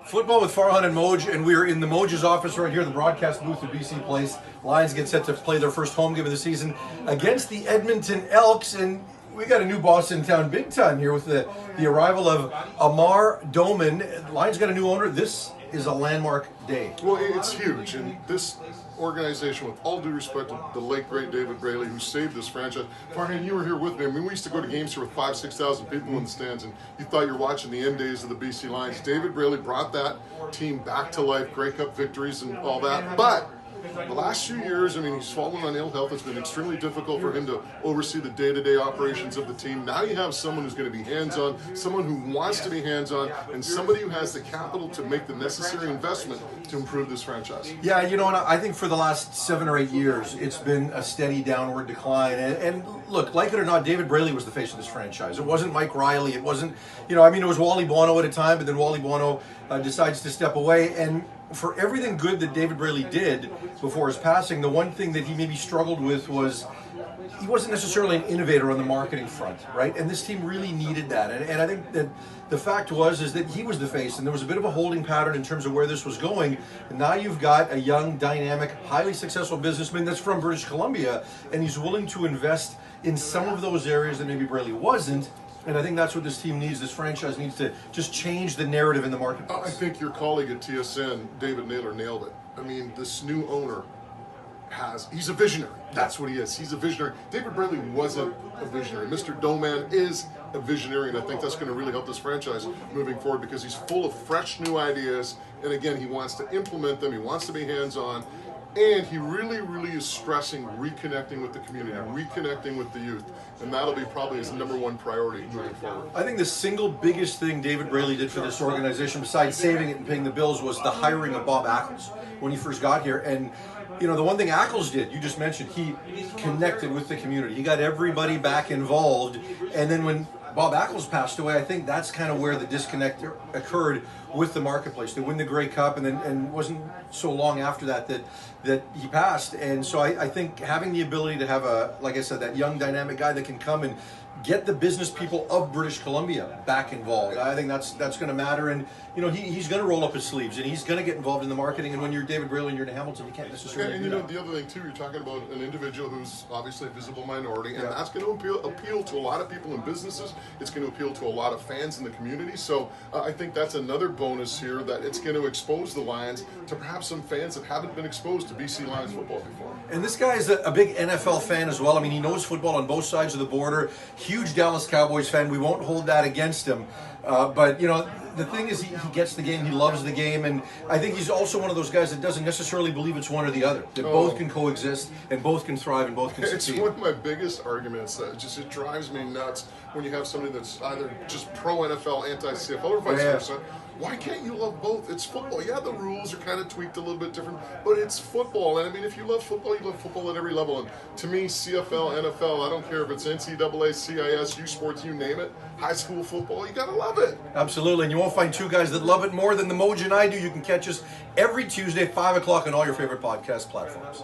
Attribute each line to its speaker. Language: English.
Speaker 1: Football with Farhan and Moj, and we're in the Moj's office right here, the broadcast booth at BC Place. Lions get set to play their first home game of the season against the Edmonton Elks, and we got a new boss in town big time here with the arrival of Amar Doman. Lions got a new owner. This is a landmark day.
Speaker 2: Well, it's huge, and this organization, with all due respect to the late great David Braley, who saved this franchise. Farhan, you were here with me. I mean, we used to go to games here with 5,000-6,000 people in the stands, and you thought you were watching the end days of the BC Lions. David Braley brought that team back to life, Grey Cup victories and all that, but the last few years, I mean, he's fallen on ill health. It's been extremely difficult for him to oversee the day-to-day operations of the team. Now you have someone who's going to be hands-on, someone who wants to be hands-on, and somebody who has the capital to make the necessary investment to improve this franchise.
Speaker 1: Yeah, you know, and I think for the last 7 or 8 years, it's been a steady downward decline. And look, like it or not, David Braley was the face of this franchise. It wasn't Mike Riley. It wasn't, you know, I mean, it was Wally Buono at a time, but then Wally Buono decides to step away. And for everything good that David Braley did before his passing, the one thing that he maybe struggled with was he wasn't necessarily an innovator on the marketing front, right? And this team really needed that. And I think that the fact is that he was the face, and there was a bit of a holding pattern in terms of where this was going. And now you've got a young, dynamic, highly successful businessman that's from British Columbia, and he's willing to invest in some of those areas that maybe Braley wasn't. And I think that's what this team needs. This franchise needs to just change the narrative in the marketplace.
Speaker 2: I think your colleague at TSN, David Naylor, nailed it. I mean, this new owner he's a visionary. That's what he is. He's a visionary. David Braley wasn't a visionary. Mr. Doman is a visionary, and I think that's going to really help this franchise moving forward because he's full of fresh new ideas. And again, he wants to implement them. He wants to be hands-on. And he really, really is stressing reconnecting with the community, reconnecting with the youth. And that'll be probably his #1 priority moving forward.
Speaker 1: I think the single biggest thing David Braley did for this organization, besides saving it and paying the bills, was the hiring of Bob Ackles when he first got here. And, you know, the one thing Ackles did, you just mentioned, he connected with the community. He got everybody back involved. And then when Bob Ackles passed away, I think that's kind of where the disconnect occurred with the marketplace. They win the Grey Cup, and then and wasn't so long after that he passed. And so I think having the ability to have like I said, that young dynamic guy that can come and get the business people of British Columbia back involved, I think that's going to matter. And you know, he's going to roll up his sleeves and he's going to get involved in the marketing. And when you're David Braley and you're in Hamilton, you can't necessarily
Speaker 2: and
Speaker 1: do
Speaker 2: you know,
Speaker 1: that.
Speaker 2: the other thing too, you're talking about an individual who's obviously a visible minority, and that's going to appeal to a lot of people in businesses. It's going to appeal to a lot of fans in the community. So I think that's another bonus here, that it's going to expose the Lions to perhaps some fans that haven't been exposed to BC Lions football before.
Speaker 1: And this guy is a big NFL fan as well. I mean, he knows football on both sides of the border. Huge Dallas Cowboys fan. We won't hold that against him. But, you know, the thing is, he gets the game. He loves the game. And I think he's also one of those guys that doesn't necessarily believe it's one or the other. That both can coexist and both can thrive and both can succeed.
Speaker 2: It's one of my biggest arguments. It drives me nuts when you have somebody that's either just pro-NFL, anti-CFL, or vice versa. Why can't you love both? It's football. Yeah, the rules are kind of tweaked a little bit different, but it's football. And I mean, if you love football, you love football at every level. And to me, CFL, NFL, I don't care if it's NCAA, CIS, U Sports, you name it, high school football, you got to love it.
Speaker 1: Absolutely. And you won't find two guys that love it more than the Moj and I do. You can catch us every Tuesday, 5 o'clock on all your favorite podcast platforms.